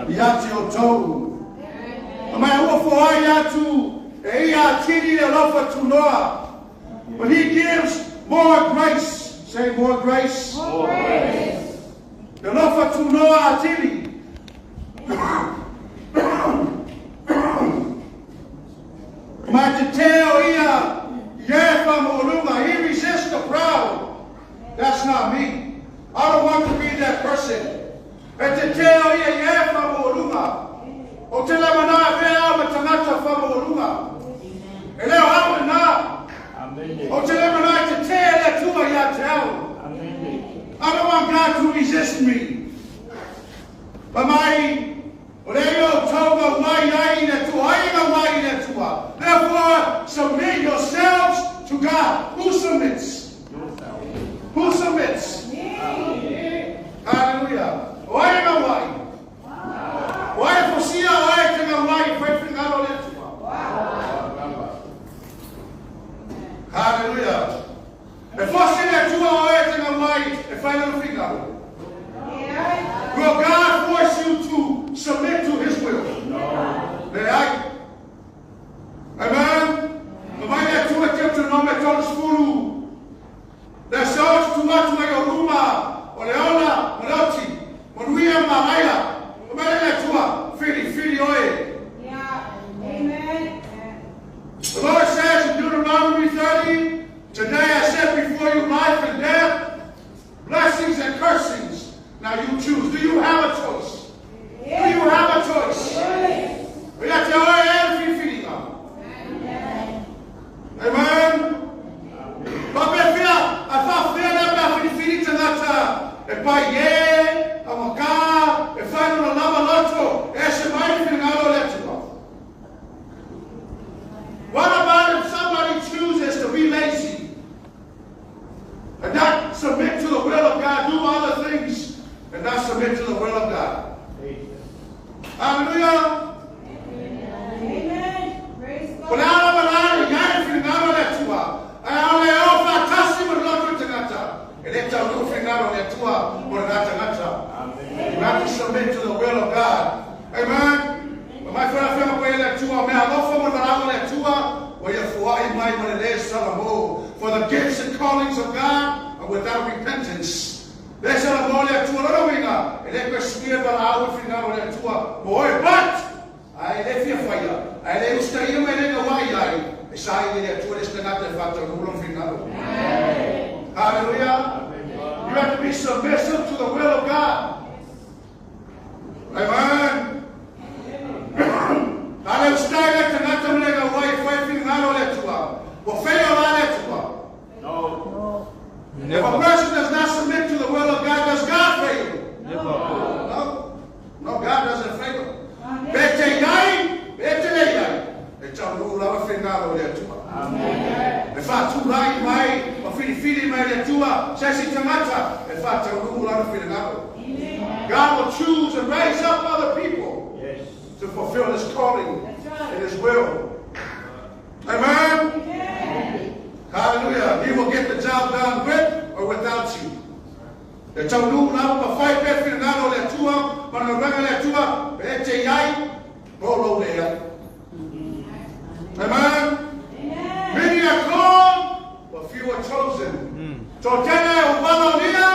Yati o tau. Mai ua foai atu e ia tiri e lofa tunoa. But he gives more grace. Say more grace. More grace. The lofa tunoa atiri. Mai te teo ia yefa mo'olunga. He resists the proud. That's not me. I don't want to be that person. E te teo ia yefa mo'olunga. O te lewa nā vea ma tangata wha mo'olunga. E leo awe nā. O te lewa nā te te le tua ia te au. I don't want God to resist me. But my Oreo toga wai ai ne tua, ainga wai ne tua. Therefore, submit yourselves to God. Who submits? Who submits? Hallelujah. Ainga wai. Wai fosia ai tenga wai fai Finagalo le tua. Hallelujah. E fosia le tua ai tenga wai e fai le Finagalo. Will God force you to submit to His will? No. Amen? Mai le tua te nome tono skulu. Le saot tu atu mai o ruma, o le ona, o le oti, o nuia maraia. Mai le tua, fili oe. Yeah. Amen. The Lord says in Deuteronomy 30, today I set before you life and death, blessings and cursings. Now you choose. Do you have a choice? Yeah. Do you have a choice? Yes. We got to every Amen. But I thought if I ye, I'm a God, if I don't love a lotto, what about if somebody chooses to be lazy and not submit to the will of God, do other things and not submit to the will of God? Hallelujah. Amen. Praise God. You have to submit to the will of God. Amen. But my friend, I feel like that too. I love someone that I want that too. Where you for might when it is for the gifts and callings of God are without repentance. They said I'm only at two. I don't know. And they could swear that I would figure out that two. Boy, but I left you for you. I left you stay in the way. I say that two is not the fact of rule of Finagalo. Hallelujah. You have to be submissive to the will of God. Amen. I don't stay to not to make a wife fighting let you out. Well, fail let you out. No. If a person does not submit to the will of God, does God fail? No. No, God doesn't fail. Bete yai, bete yai. It's a rule of Finagalo let you out. If I too right, my fili let you out. Says it to if I tell rule of Finagalo. God will choose and raise up other people to fulfill His calling and His will. Amen? Hallelujah. He will get the job done with or without you. The Chaldu now fight Finagalo le tua, Manaranga le tua, Bete Yai, Bolo there. Amen? Many are called, but few are chosen. So tene ubalonia.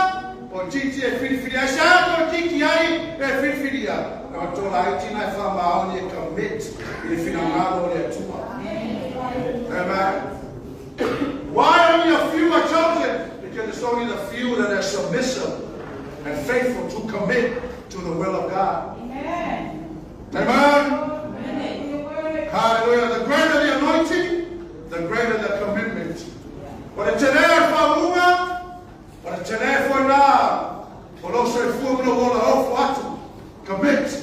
O titi e whiriwhiria. Sa o tiki ai e whiriwhiria. O tō la iti nai whamao ni commit i Finagalo le tua. Amen. Why only a few are chosen? Because it's only the few that are submissive and faithful to commit to the will of God. Amen. Amen. Hallelujah. The greater the anointing, the greater the commitment. But it's an air for but it's an air for now. But also if we're going to commit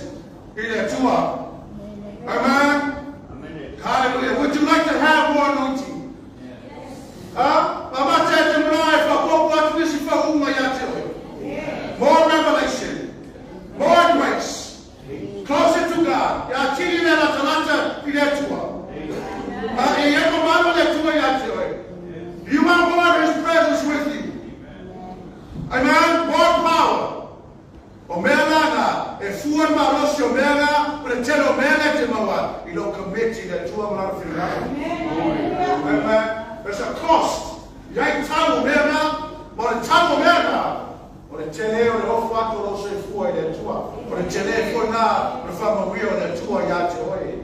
in tua. Amen. Hallelujah. Would you like to have more anointing? More revelation. More grace. Closer to God. You want more of His presence with you. Amen. More power. Omelana. e fuan marosi o mea, but tell o mea te mawa. You don't commit to that tua mara Finagalo. Amen. There's a cost. Yai tau mea, but tau mea. Or the tele or the offer to also for the tua. Or the tele for now, the family wheel the tua yate away.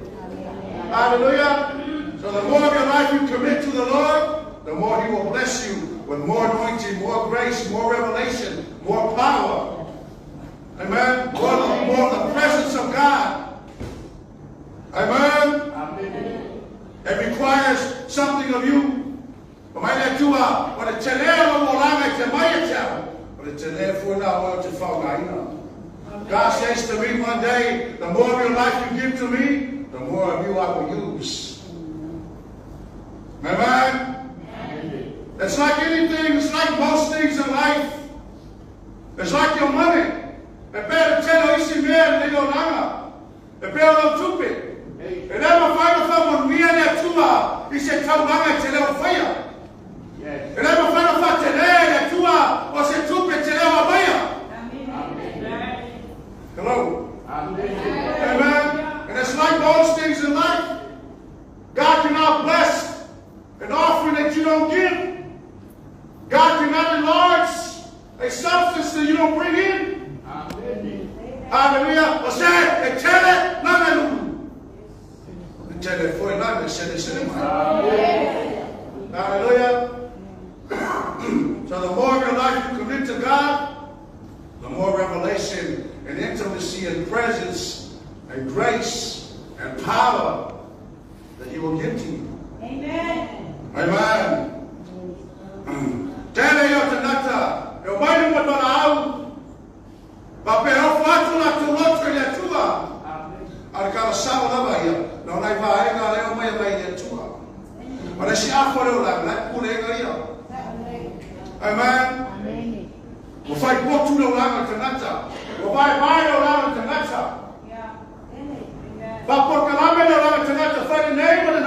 Hallelujah. So the more of your life you commit to the Lord, the more He will bless you with more anointing, more grace, more revelation, more power. Amen. More of the presence of God. Amen. Amen. It requires something of you. God says to me one day, the more of your life you give to me, the more of you I will use. Amen? It's like anything, it's like most things in life. It's like your money. It better tell you see me and you langa. It better to it. And I'm find someone me and that tua. He said, "Tell langa tell fire." And I'm find out that tua or said to it tell fire. Hello. Amen. And it's like those things in life. God cannot bless an offering that you don't give. God cannot enlarge a substance that you don't bring in. Hallelujah. Or say, and tell it, not and tell it for another, and said it in Hallelujah. So the more of your life you commit to God, the more revelation and intimacy and presence and grace and power that He will give to you. Amen. Amen. Tele yo tanata, eu mai no para au. Pa pero fatu la tu outro le tua. Al cara sao la vai, não vai vai ga le mai mai le tua. Ora si afore la la pure ga yo. Amen. Amen. O fai potu no la tanata. O vai vai no la tanata. Pa por calame no la tanata, fai the name of the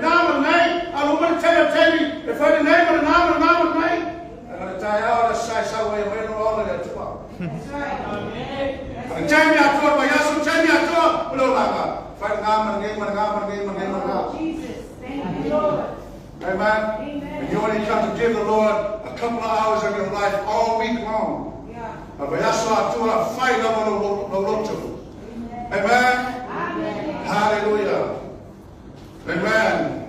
name of the name. I want to tell you, if I the name of the name of the name. And I tell you, all the size I weigh all of that. That's right. And tell me I told my yes, tell me I told, no longer. Fight the name of Jesus. Thank you, Lord. Amen. And you only come to give the Lord a couple of hours of your life all week long. Yeah. But that's why I do a fight over the Amen. Amen. Hallelujah. Amen.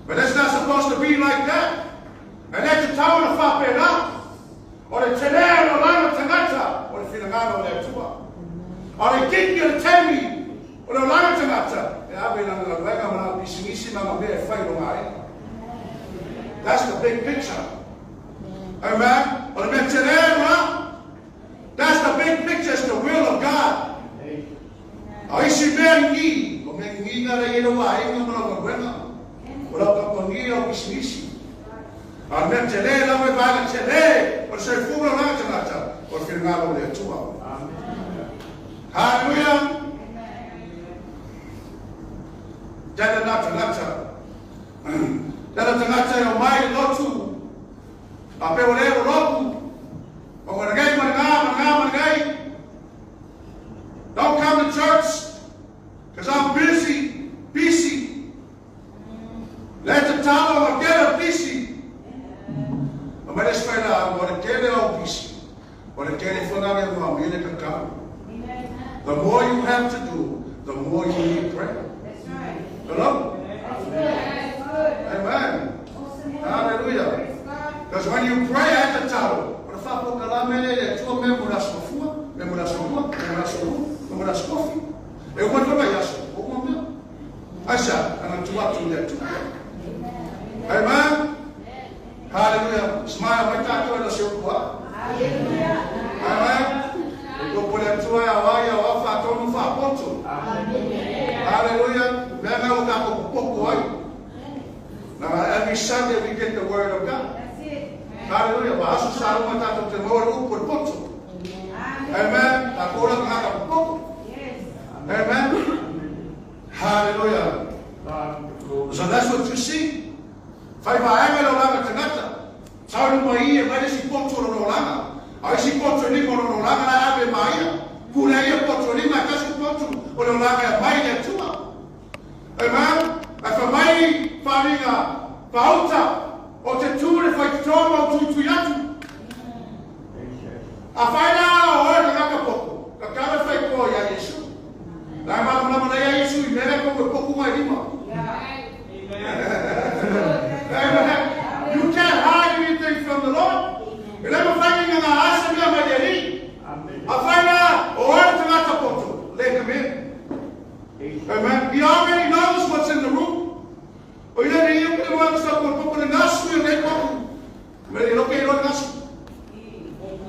But it's not supposed to be like that. And that's the town of Fapena, or the Tenere, or the Tanata, or the Finagalo, or the Atua. Or the king you tell me, or the Lana Tanata. That's the big picture. Amen. Or the Tenere, that's the big picture, it's the will of God. I see me, or make me not a little Wala kapangia usinisi. Amen. Tele la we bala tele. O se fura la tata. O Finagalo le Atua. Amen. Hallelujah. Dada nata. Dada nata yo mai lotu. Ape ole roku. O mangai. Don't come to church because I'm busy. Let the town get a busy. I'm going to spend out what a get a busy. What a get it for now, the more you have to do, the more you need prayer. That's right. Hello? Amen. Hallelujah. Because when you pray at the tower, Amen. Hallelujah. Smile, my tattoo and the silver. Amen. Go put a two hour off at home for a bottle. Hallelujah. Then I will have a book. Now, every Sunday we get the word of God. That's it. Hallelujah. But also, I want to the Lord who put bottle. Amen. I go to have a book. Yes. Amen. Hallelujah. So that's what you see. Fai vai lo langa tanata. Sabe mo ia vai si ponto no langa. Ai si ponto ni mo no langa na ave mai. Kula ia lotu o le langa mai le tua. Amen. A fa mai wharinga whauta o te tūre whai tōma o tūtu yatu. A whaina o oi le Iakopo, ka kara whai kua ia Yesu. Lai mana ia Yesu I mele ko me poku mai lima. Amen. You can't hide anything from the Lord. E le mawhainga ngā asa mea mai le ri. A whaina o oi le tangata poto. Let him in. Amen. He already knows what's in the room. O ile ni yo ke wa sa ko poku le nasu e le poku. Me le lo ke lo nasu.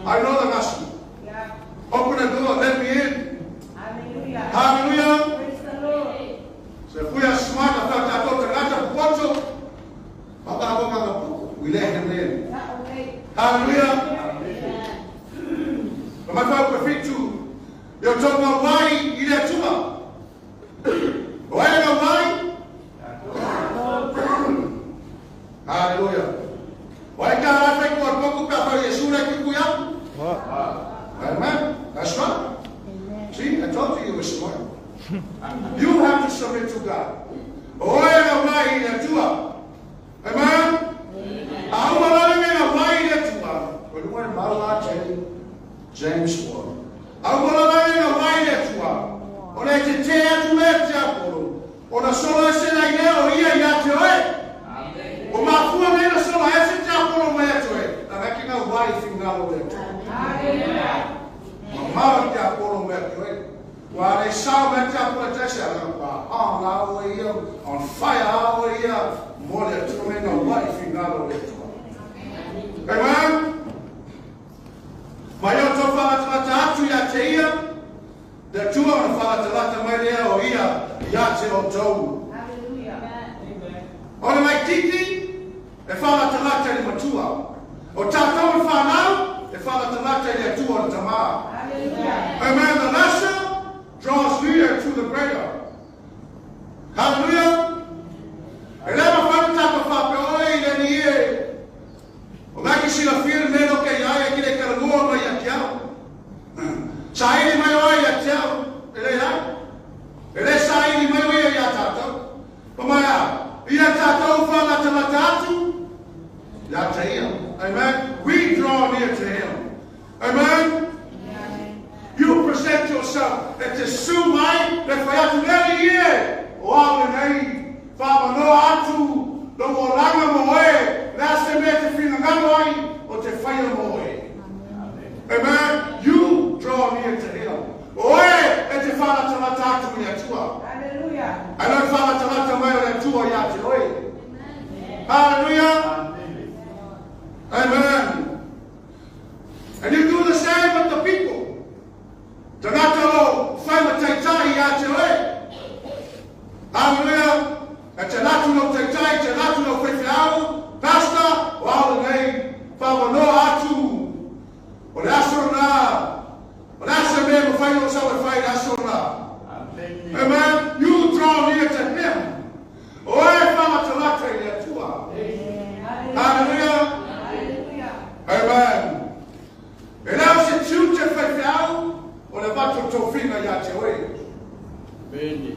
I know the gospel. Open the door, let me in. Hallelujah. Hallelujah. Praise the Lord. So if we are smart about that, we let him in. Hallelujah. But my father prefer to, you're talking about why you let Atua. Why you know why? Hallelujah. Why can't I think what Poku Papa Yesu like you? Amen. That's right. Amen. See, I told you were smart. You have to submit to God. Oh, I know why he let you up. Amen. I'm going to why he let you up. But you want to James 4. I'm going to why he let you up. On a tear to let you up. On a solar sin I know here, you have to it. O mafua mena sola ese te apolo meto e. Na veki na wai Finagalo meto. Hallelujah. Mama te apolo meto e. Wa le sao meto apolo te se ala pa. On our here, on fire our here. More than 2 men of wai Finagalo meto. Amen. Mayo to fala tata atu ya te ia. De tua na fala tata mai lea o ia. Ya te o tou. Hallelujah. Ona mai titi. E whala talata I matua. O tātou e whanau, e whala talata I atua o tamā. Amen. The lesser draws near to the greater. Hallelujah. E lewa whanatapa whape oi le ni e. O ngaki sila whiri meno ke iai e kire karangua mai a kiao. Sa ini mai oi a kiao. E le iai. E le sa ini mai oi a tātou. Pamaya. Ia tātou whala talata atu. Not to him. Amen. We draw near to him. Amen. You present yourself at the sumai that for you every year. O nei Father no atu no mo langa moe. Last time to Finagalo o te whaia moe. Amen. You draw near to him. Oe e te whana talata atu I Atua. Hallelujah. I don't whana talata mai o Atua I te oe. Hallelujah. Amen. And you do the same with the people. Tanatalo, Fama Taitai, Yachoe. Hallelujah. And Tanatuno Taitai, Tanatuno Fifiao, Pastor, wow, the name, Fama no Atu. Well, that's on well, that's the name of Final Summer Fight, that's on Amen. You draw near to him. Oh, Fama Talata, Yatua. Hallelujah. Amen. E leo se tiute whaiwhau, o le watu tō whinga ia te oe. Bene.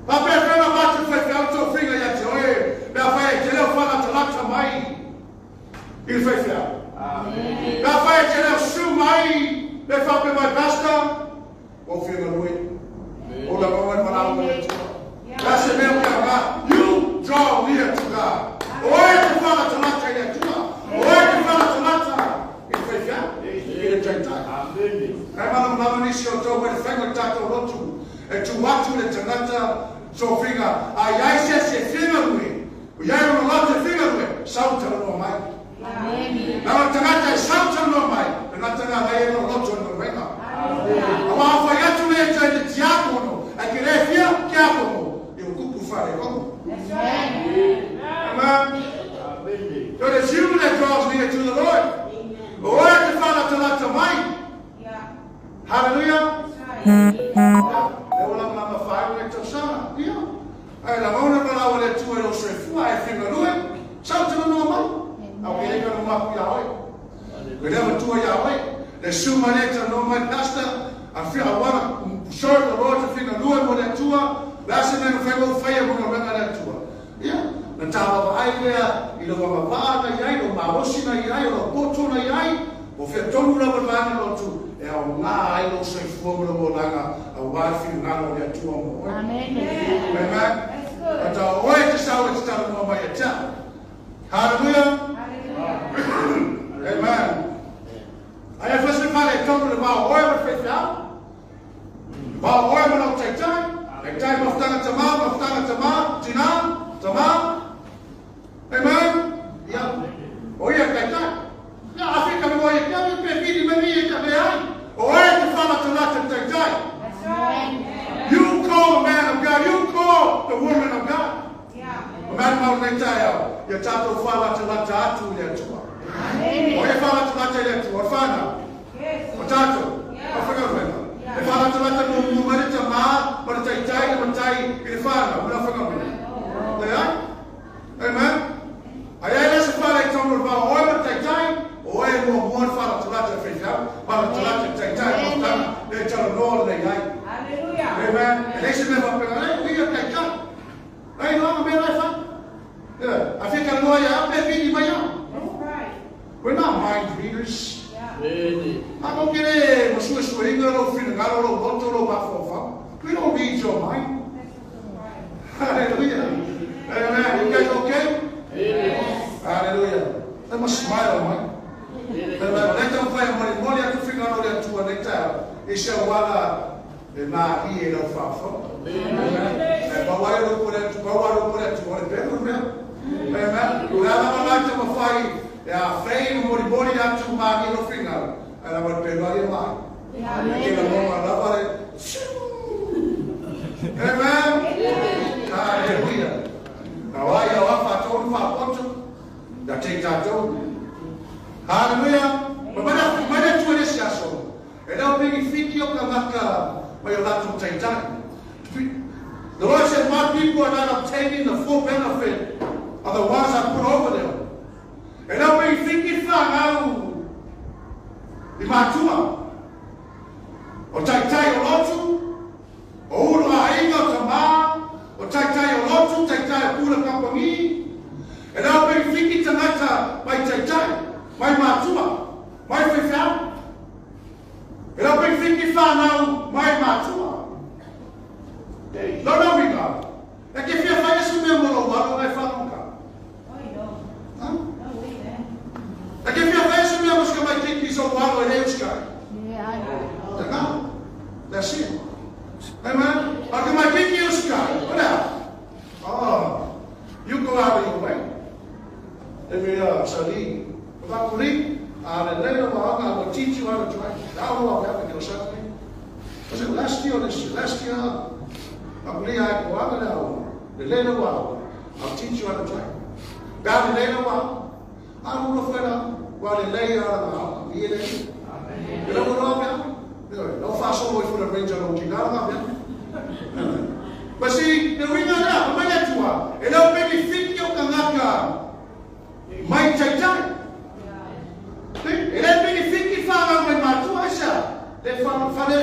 Pape whenga watu whaiwhau tō whinga ia te oe, mea whai te leo whana talata mai I le whaiwhau. Mea whai te leo su mai, me whape mai pasta, o whinga nui. O la maua manau me tua. That's the name of God. You draw near to God. Oe te whana talata ia tua. Oe te whana talata. E whaiwhia. E le taitai. Kai mana mana nisi o tō where whainga tātou rotu. E tu watu le tangata tō whinga. A iai se whinga nui. O iai ono lata whinga nui. Sauta no mai. Nā tangata e sauta no mai. E nā tangata e ono rotu no whinga. A wā whai atu le tai te Iakopo. A ki re whia ki Iakopo. E o kupu whare koku. Amen. So it's you that draws near to the Lord. Hallelujah. serve the Lord to Finagalo mo le Atua, last and then fego fire mo le Atua. Yeah. Na tawa ai lea I lo mapaa na iai, lo marosi na iai, lo poto na iai, o fia tonu la wala lo tu, e au ngā ai lo soifua mo le molanga, au wai Finagalo le Atua mo. Amen. Amen. Ata oe te sawa te tala mo mai ata. Hallelujah. Amen. Ai a fasi pale tonu le mao oe ma fefia. Mao oe ma lau taitai, tai maftanga tama, tama. Amen. Ya. O ia taitai. Ya Afrika mo ia kia pe fidi me ni ta be ai. O e te fala tala taitai. That's right. You call the man of God. You call the woman of God. Yeah. Man mau taitai au. Ya tato fala tala atu le Atua. Amen. O e fala tala le Atua fana. Yes. O tato. O fanga wena. E fala tala mo mari tama, mari taitai, mari tai e fana. Mara fanga wena. Ya. Amen. Ai ela se fala então no vão olha taitai ou é no bom fala tolata feijão para tolata taitai portanto é tão no le ai. Aleluia. Amen. Ele se leva para lá e ia taitai. Ai não me vai fa. A fica no ia be vini manhã. That's right. We're not mind readers. Yeah. I don't get it. Mas sua escolinha não Finagalo não botou no bafofa. We don't read your mind. Hallelujah. Amen. You guys okay? Yes. Hallelujah. Let me smile, man. Let them play money. Money I can figure out that to an entire. It's a wala. The na he no fafa. Amen. But why don't put it? But why don't put it to one bedroom? Amen. You have a lot of a fight. Yeah, fame money up to my little finger. And I would pay by your mind. Amen. Hallelujah. Now I have told my that take that down. Hallelujah. But when I do this, and I'll be thinking of the Maka, but you'll have to take time. The Lord said, my people are not obtaining the full benefit of the ones I put over them. And I'll be thinking now, the Atua, or Taitai or Lotu, or Ainga Tama, or Taitai or Lotu, Taitai Pula Kapami. And I'll be thinking tonight, my Taitai, my Matua, my Fifam. And I'll be thinking now, my Matua. Não, obrigado. É que fia faz isso mesmo, não vai falar nunca. É que fia faz isso mesmo, que vai ter que ir ao lado e os caras. Não, é assim. Amen. Mas que vai ter que ir os caras. Olha. Oh, you go out of your way. Ele sali. Vai por aí. A lei will teach you how to drive. Now we'll have to go something. Was it last year or this year? Last year. I'll teach you how to drive. God, the later one, I don't know if while the later on, you know what? No fast away for the range of the but see, the ring on that, I'm going to one. And I'll make you think you can not might take time. And I'll make you think you found out with my two eyes. They found father.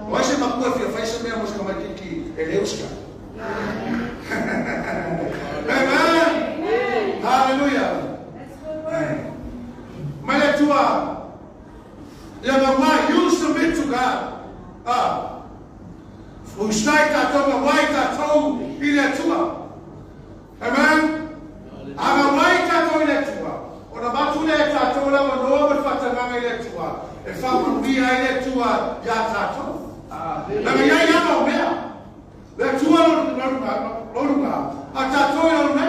Why should my poor feel face me was coming to key and Euska? Amen. Hallelujah. My Atua, you submit to God. Who strike that tongue, white that tongue in Atua. Amen. I'm a white that tongue in Atua. Or about two days I told them, no, but Fatima in Atua. If I would be in Atua, Yatato. Na minha não é. Letua não a tatu não é.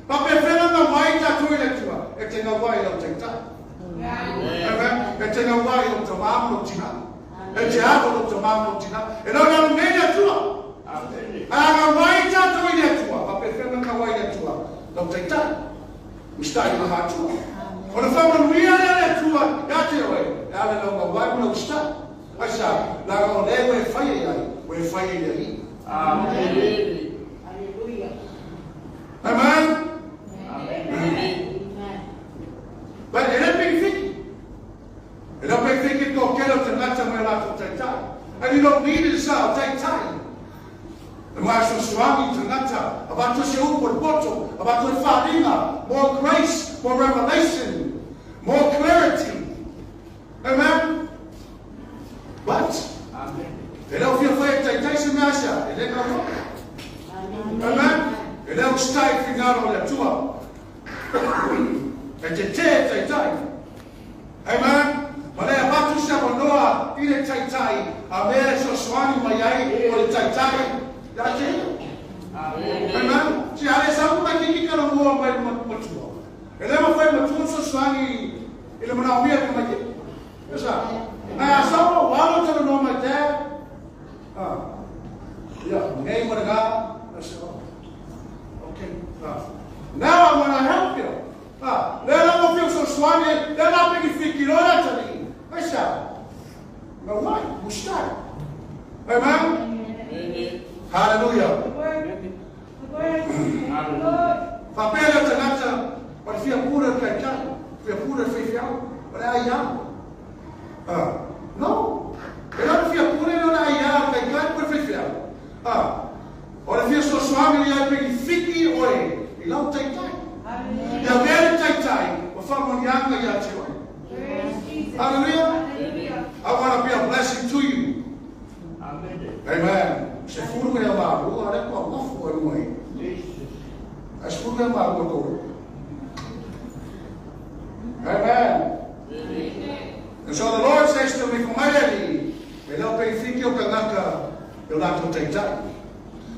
Para prefere na vai tatu letua. É que não vai não tem tá. É que não vai não tomar não tinha. É que água não tomar não tinha. E não nem letua. A vai tatu letua. Para prefere na vai letua. Não tem tá. Está aí na atua. Quando fala no ia letua, já te oi. Ela não vai não está. Asa, la gone we fire yai. Amen. Hallelujah. Amen. Amen. But ele é perfeito. Ele é perfeito qualquer outra nata mais lá tu tentar. you don't need is take time. The Master Swami Tanata, about to show up with about to Fadina, more grace, more revelation, more clarity. Amen? But, they don't feel afraid to take some Masha. They don't know. Amen? They don't stay Finagalo le Atua. And to take time. Amen? But they about to say, Noah, he didn't take time. Amen. So Swami Mayai, or the take time. That's it. Amen. See, I said, I can't get a war by Matua. And then my friend Matua so Swami, in the Manawia, come again. Yes, sir. Now, I saw one to the normal dad. Yeah, name of the God. I said, oh, okay. Now I want to help you. Then I don't feel so Swami. Then I'm making thinking, oh, that's a thing. I said, no, why? We start. Amen. Hallelujah. Papel tanata, but if you're poor, if you're poor, if you're but I am. No. If you're poor, I am. I can't put it there. Or if you're so strong, you're making thicky oil. You don't take time. You very take time. But from young, hallelujah. I want to be a blessing to you. Amen. Se furu ya maru, ada ko mafu ko moi. As furu ya maru ko. Amen. And so the Lord says to me, "Kumayari, ela pe fikio kanaka, ela to take time."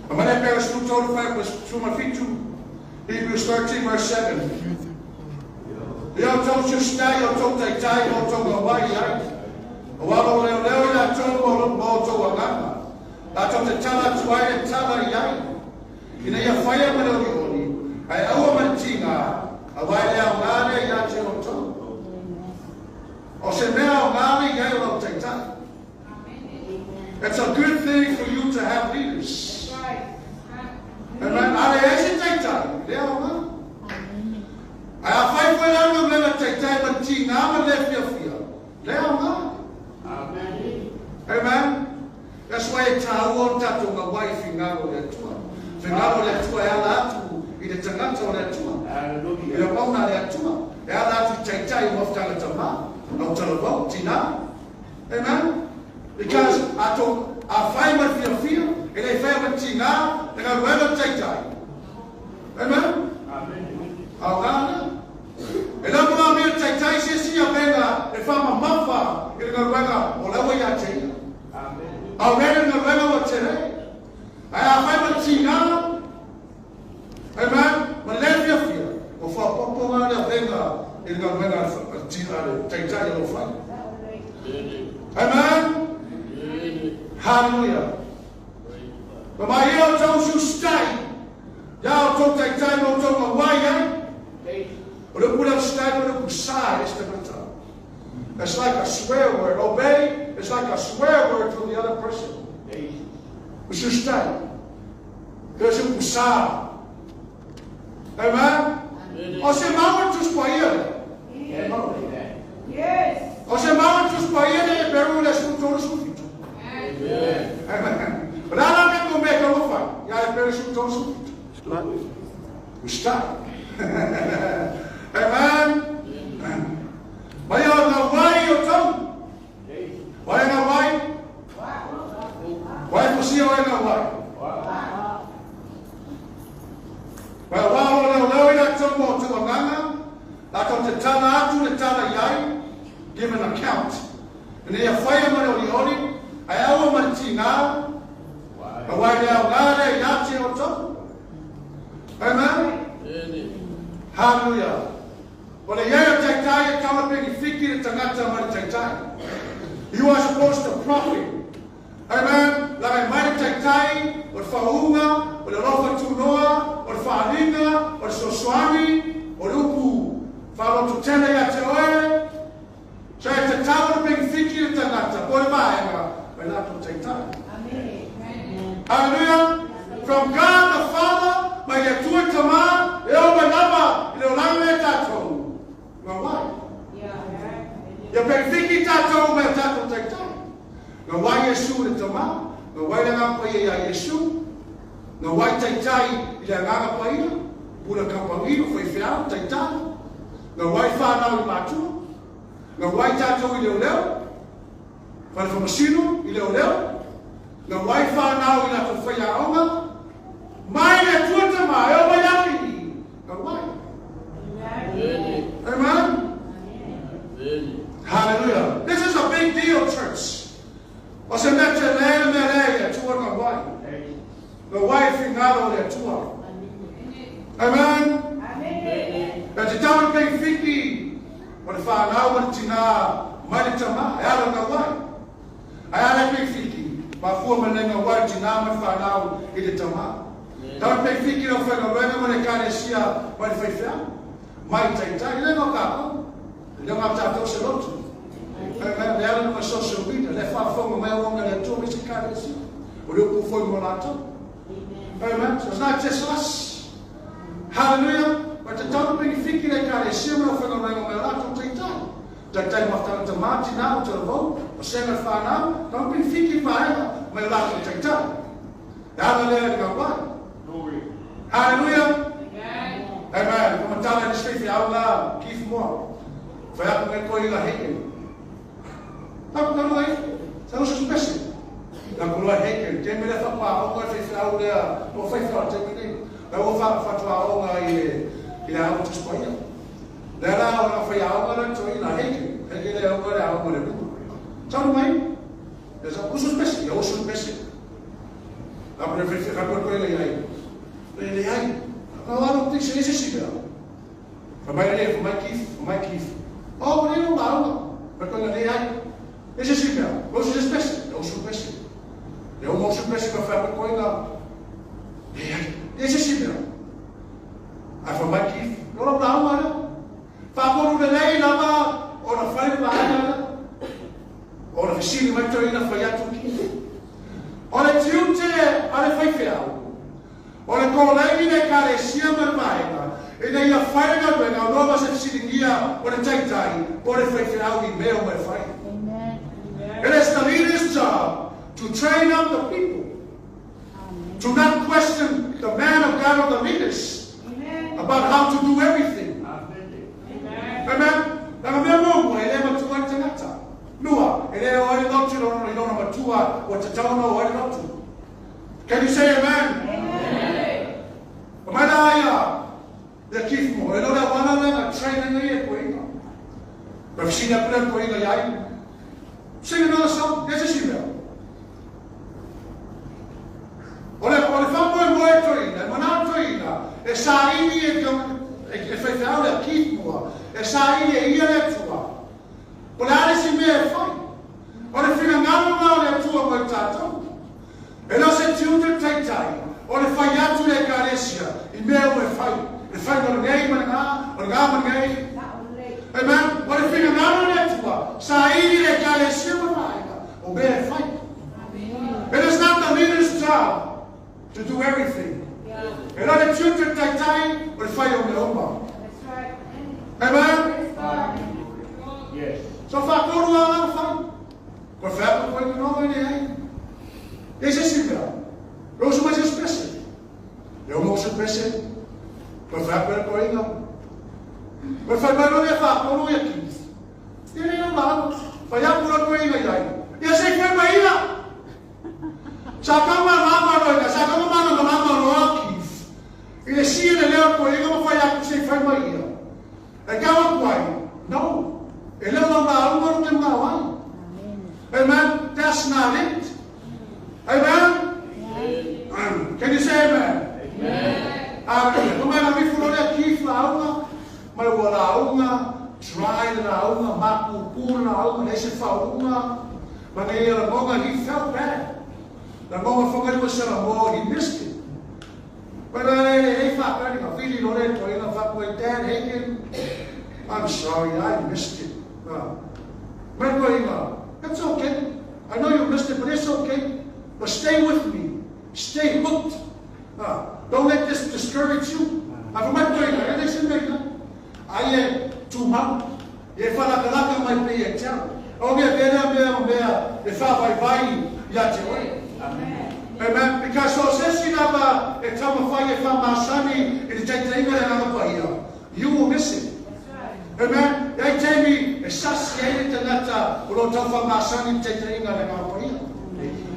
Amane pe su to fa was suma fitu. Hebrews 13 verse 7. Yo to just stay, yo to take time, yo to Gaua'i. Walo leo ya to mo to wanganga. Ato te tala tuai e tala iai. Ina ia whaia mana ori. Ai aua mantinga. A wai lea ngāne ia te o tō. O se mea o ngāne iai o te tai. It's a good thing for you to have leaders. Amen. Ale e se te tai. Lea o ngā. Ai a whai whai lau mena te tai mantinga ma le fia fia. Lea o ngā. Amen. That's why it's our tato Gaua'i Finagalo le Atua. Finagalo le Atua e ala atu I te tangata o le Atua. I le mauna le Atua. E ala atu taitai o mawhtanga tama. Au talavau, tina. Amen? Because ato a whaima fia fia, e le whaima tina, e ngā ruela taitai. Amen? Au ngāna. E la mua mea taitai se sia venga e whama mawha e ngā ruela o laua ia teina. Already the level of today. I have a tina. Amen. But let me feel. Of a popular venga in the venga tina. Take time of fun. Amen. Hallelujah. But my ear tells you stay. Y'all don't take time to talk about why. But it would have stayed with a side. It's like a swear word. Obey. It's like a swear word to the other person. We should stay. There's a usar. Amen? O se mama tus paia. Yes. O se mama tus paia e peru le su todo su fito. Amen. But I don't think we'll make a lofa. Ya e peru su todo su fito. We start. Amen? Maya na wai o tau. Wai na wai? Wai fusia wai na wai? Well, wao leo ina tomo tu anganga. Ako te tana atu le tana iai. Give an account. And ia whaia mare o iori. Ai aua manti ngā. A wai leo ngāre ia te o tau. Amen? Hallelujah. Well, the yaya taitai kama pegi fiki le tangata mari taitai. You are supposed to profit. Amen. Like mai taitai, o faunga, o le rofa tunoa, o faringa, o soswami, o lupu, falo tu tena ya te oe. So te tawa pegi fiki le tangata, poi maenga, mai lato taitai. Amen. Hallelujah. From God the Father, mai le tua tama, e o mai lava, i le olange tatou. Gaua'i. Ya pek fiki tatou me tatou taitai. Gaua'i Yesu le tama. Gaua'i langa pa ia Yesu. Gaua'i taitai i le nganga pa ia. Pula kampangiro fai fiao taitai. Gaua'i whanau i mātua. Gaua'i tātou i leo leo. Whare whamasino i leo leo. Gaua'i whanau i lato whai aonga. Mai le tuata mai o mai api. Gaua'i. Amen. Hallelujah. This is a big deal, church. O se mete lea lea tua Gaua'i. Gaua'i Finagalo le tua. Amen. E te tau kei whiki o le whanau o le tina mai le tama. E ala Gaua'i. E ala kei whiki. Ma fua mene Gaua'i tina mai whanau i le tama. Tau kei whiki o whanau mo le karesia mai le whaiwhea. Mai taitai. Le no kako. Le ngā tātou se lotu. Le ala no social media. Le whawhonga mai wonga le tō misi karesia. O le upu foi mo lātou. Amen. So it's not just us. Hallelujah. But the time being thinking that God is similar for the ring of my life, don't take time. That time after the march now to the vote, or send a far now, don't be thinking forever. My life will take time. Hallelujah. Hallelujah. Amen. Come on, tell me this faith out loud. Keep more. For that, we're going to hate him. How can I? So what's the question? I'm going to hate him. Tell me that I'm going to faith out there. No faith out, take me in. I will fight for our own. Ila au tuspoia. Lera au na fai au na toi na heke. Heke au na au na bu. Tau mai. Esa uso spesi, uso spesi. A prefeita rapor ko ele ai. Ele ai. Não não tem que ser esse vai kif. Oh, ele não dá. Mas quando ele ai. Esse siga. Uso spesi, uso spesi. Eu não uso spesi para fazer coisa. Esse siga. Afa maki, no la mara. Fa ko ru nei lava o na fai paana. O na fisini mai toi na fai atu ki. O le tiute ale fai fiao. O le ko lai ne kare sia mar mai. E nei la fai na be na nova se siningia o le taitai. O le fai fiao i meo mai fai. Amen. It is the leader's job to train up the people. Amen. To not question the man of God or the leaders. About how to do everything. Amen. Nanga mea mongo, ele matua i tangata. Lua, ele o ele lotu no ino na matua o te tauno o ele lotu. Can you say amen? Amen. Mana ia, le kifmo, ele ora wana lenga training ia ko inga. But she na pula ko inga yai. Sing another song, yes she will. Ole fapo e moe toina, mana toina. E sa ini e fai fiao le kifmoa. E sa ini e ia le tua. O le ale si mea e fai. O le Finagalo ngā le tua mai tātou. E no se tiuta taitai. O le fai atu le karesia. I mea o e fai. Le fai no ngei mana ngā. O le ngā mana ngei. Amen. O le Finagalo le tua. Sa ini le karesia mana aina. O mea e fai. It is not the leader's job to do everything. And on the children take time, will fight on the own. That's right. Amen? Yes. So far, go to our fight. But fact, when you know any this is similar. Those who are special. They're almost special. But fact, we're going on. But if I go to your fact, go to your kids. You know, for you, we're going on. Yes, I can buy it. Sakama Mama, Sakama Mama, e si ele leo ko ele mo fai aku sei fai mai ia. E Gaua'i, no. Ele não dá uma no tempo lá. Amen. That's not it. Amen. Can you say amen? Amen. Amen. Como ela me falou aqui fala, mas o lá uma, try lá uma, mapu pula uma, esse fala uma, mas ele era bom ali, felt bad. The moment forget was a more, he missed it. But I'm sorry, I missed it. That's okay. I know you missed it, but it's okay. But stay with me. Stay hooked. Don't let this discourage you. I am too much. If I might be a tell. Oh, yeah, e whawaiwai ia te oe. Amen. Because so says in our Tamafaya Famasani in the Tainga and Anapaya, you will miss it. Amen. They tell me associated to that Ulotafa Masani Tainga and Anapaya.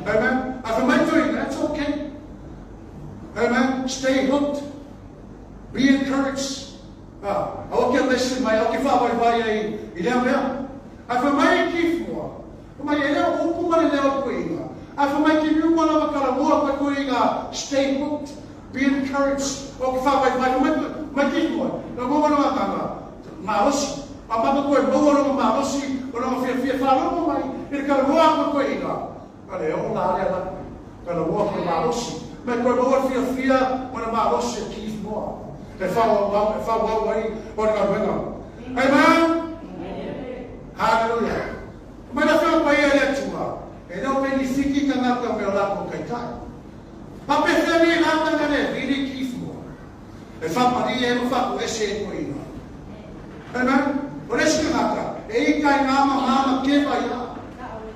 Amen. If I'm doing that's okay. Amen. Stay hooked. Be encouraged. I'll get listen, my Okifa by a Ilea. If I'm keep more, my Ella Open Queen. If I give you one of a color more, but stay hooked, be encouraged. My keep one. The woman of a mouse, a mother going over a mouse, or a fear follow my, it can walk with Queen. And they all are going to walk with mouse. But we're over fear when a mouse keeps more. If I walk away, what I win. Amen. Hallelujah. But I felt by a to e não me fiki ka ngaka me la ko kai kai. Pa pe femi ngaka ngane vini kifo. E fa pari e mo fa ko ese ko ina. Amen. Por eso ngaka e kai ngama ke ba ya.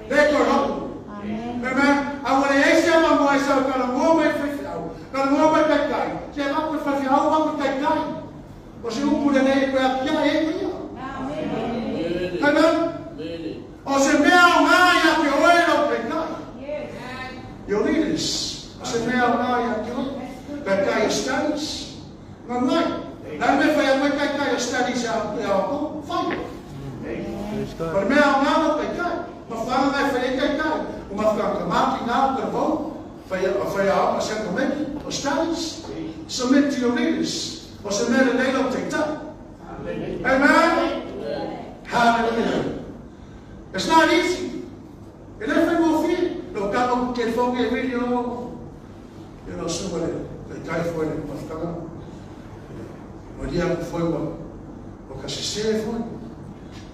De ko ro. Amen. Agora esse é uma boa essa ka mo me fefau. Ka mo me kai kai. Que va ko fa fiau va ko kai kai. Você não pode nem para que é ele. Amém. Amen. O se mea ngaya ke oero pekai. Your leaders. O se mea ngaya ke oero. Pekai studies. Ngai. Nai me fai a pekai studies a Iakopo. Fine. But mea ngaya pekai. Ma fana ngai fai pekai. O ma fai kamati ngā karvau. Fai a sacramento. O studies. Submit to your leaders. O se mea leilo pekai. Amen. Hallelujah. It's not easy. And if I will feel, no cabo que fue que video, you know, so what the guy fue el Ponafala. María fue o casi se fue.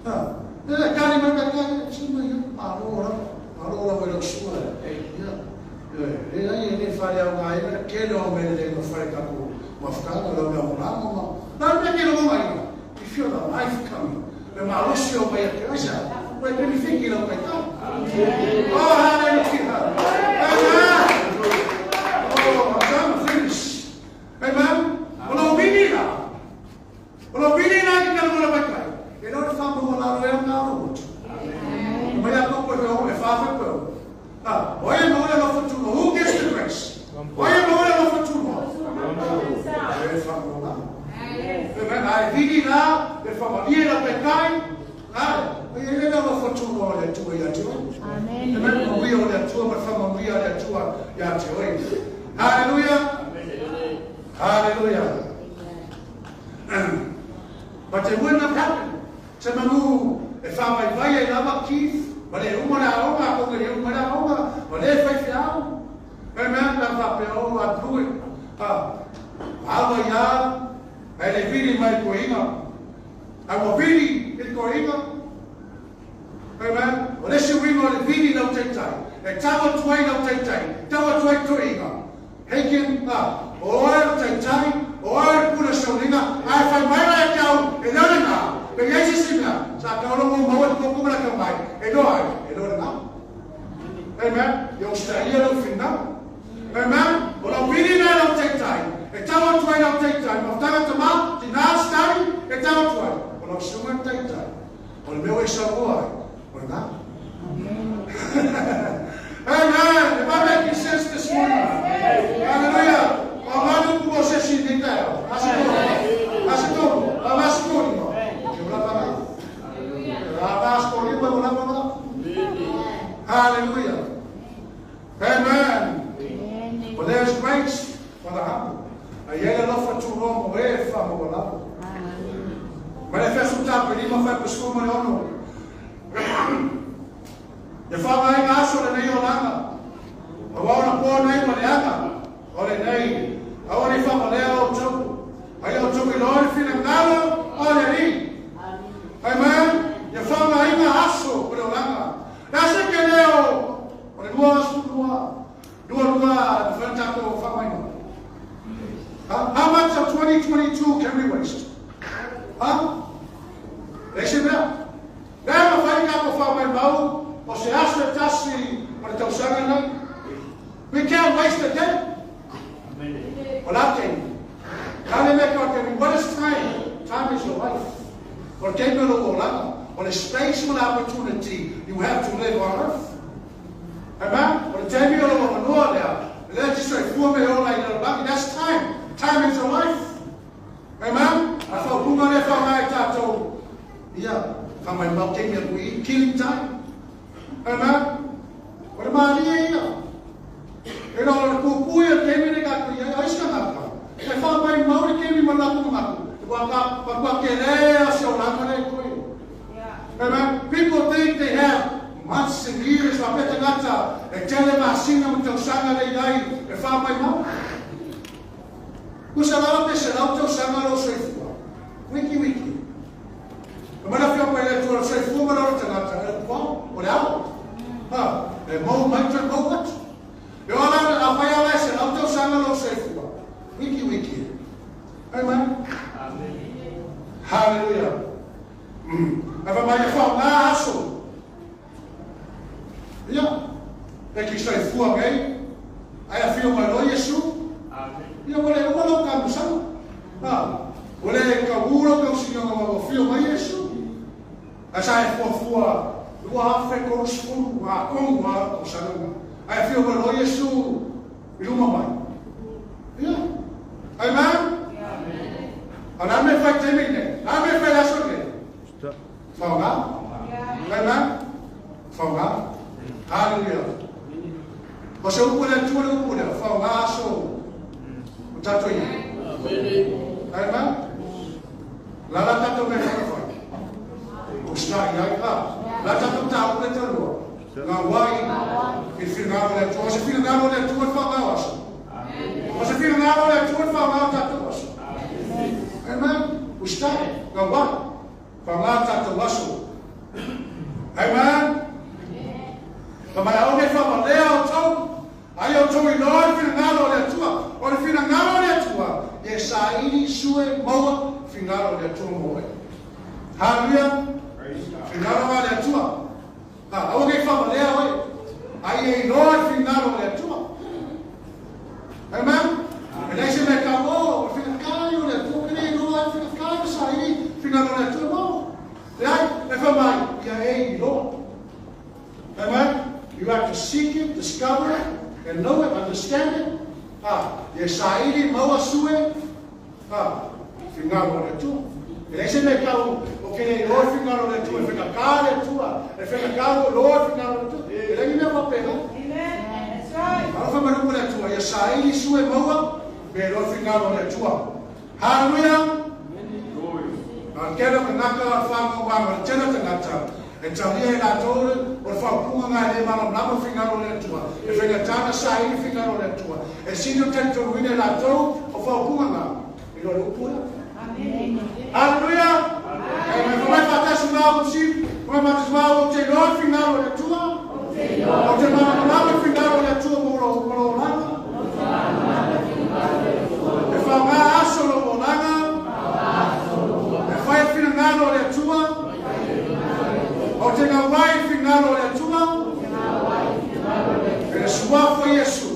La carne me cae, sí me ahora voy a subir. Aí fare una era che lo vede non fare capo ma fare lo abbiamo ma non perché lo mai. If you're the life coming, ma lo si o vai a casa. Wait, let me think it up like that. Oh, hallelujah. Amen. Oh, I'm trying to finish. Amen. Well, obedient. Well, obedient, I can get a little bit. You know, if I'm going out of now, amen. But I don't know if I will. Why am I going for too long? Who gets the grace? Why am I going for too long? Amen. I did it now. If I'm a year of the kind, ele não foi tudo olha tua e a tua. Amém. Também não vi olha tua, mas fama vi olha tua e a tua. Hallelujah. Hallelujah. But it wouldn't have happened. Se manu e fama vai e lava aqui, mas é uma na uma, como é uma na uma, mas é faz final. Amen. Lava pelo a tua. Amanhã ele vira mais coinha. Agora vira e coinha. Amen. Unless you bring on the video, don't take time. And Tawa Tway, don't take time. Tawa Tway to Inga. Haken, or take time, or put a solinga. I find my right down, and not now. But yes, it's in now. So I don't know what to come by. And don't now. Amen. You'll stay here, don't feel now. Amen. Well, I'm reading that, don't take time. And Tawa Tway, don't take time. I'm telling the mouth, the now study, and Tawa Tway. Well, I'm still going to take time. Well, the middle is so boy. Amen. Amen. If I'm making sense this morning. Hallelujah. Amado por você se entender. Asito. Amasco. Hallelujah. Amen. But there's grace for the humble. Aí não foi too long away from the love. Manifesto tá pedindo para pessoa não. The father I asked for the name of Lama. I want a poor name of Yaka. Or the name. I want to find a little trouble. I want to be Lord Finagalo or the name. Amen. The father I asked for the Lama. That's a canal. Or the Lua. Dua, the Fantaco Famino. How much of 2022 can we waste? Huh? Listen up. Now, if I got my bow, O se aso e tasi o le tausanga nei. We can't waste a day. Well, I'll tell you. What is time? Time is your life. Or the space and opportunity you have to live on earth. Amen? That's time. Time is your life. Amen? I thought, who got if I tato? Yeah. From my mouth, we killing time. Amen? What am I here? You know, the kukuya came in the got I found my mouth came in Malaku. Amen. People think they have months and years of betanata and tell them I sing them until Sanga they die and found my mouth. Who's allowed this and out till Sanga no say for? Wiki. The man of your way to say for my daughter and wow, without. The moment and moment. You all have a fire lesson out till Sanga no say for. Wiki. Amen. Hallelujah. Eva mai fa na aso. Ja. Ek is straight voor mij. Ai feel my Lord Jesus. Amen. Ja, wala ka musa. Wala ka uro ka sinyo mo feel my Jesus. Asai for. Lu afe ko sfu wa ko sa no. Ai feel my Lord Jesus. Lu mamai. Ja. Amen. Amen. Me fa temine. Ame fa la soke. Fonga. Amen. Fonga. Hallelujah. Você o pula tudo o pula. Fonga so. O tato yi. Amen. La tato me fa. O sta ya ka. La tato ta o le talo. Gaua'i. Il Finagalo le tuo. Se Finagalo le tuo fonga waso. Você Finagalo le tuo fonga tato waso. Amen. O sta Gaua'i. Pangata to waso. Amen. Kamaya onge fa leo to. Ayo to we Lord Finagalo le tua. O Finagalo le tua. E saini sue moa Finagalo le tua moa. Hallelujah. Finagalo le tua. Onge fa leo. Ayo Lord Finagalo le tua. Amen. And they say me kamo Finagalo le tua. Kene Lord Finagalo saini Finagalo le tua. Never mind. Lord. Amen. You have to seek it, discover it, and know it, understand it. Yesaidi moa sue. Finagalo le tua. E se me kau o kene Lord Finagalo le tua, Finagalo le tua, e Finagalo Lord Finagalo le tua. E lei me va pega. Amen. That's right. Alfa manuku le tua. Yesaidi sue moa, be Lord Finagalo le tua. Hallelujah. Kena kanaka whango wanga tena tangata e talia la tole o whakunga ngā le mana nama Finagalo le tua e whenga tāna saini Finagalo le tua e sino tento wine la tau o whakunga ngā i lo lupura. Hallelujah. E me whamai whatasu ngā usi whamai whatasu ngā o te Lord Finagalo le tua o te mana nama Finagalo le tua moro langa e whanga aso lo langa Finagalo le tua. O te Gaua'i Finagalo le tua. E le sua foi Yesu.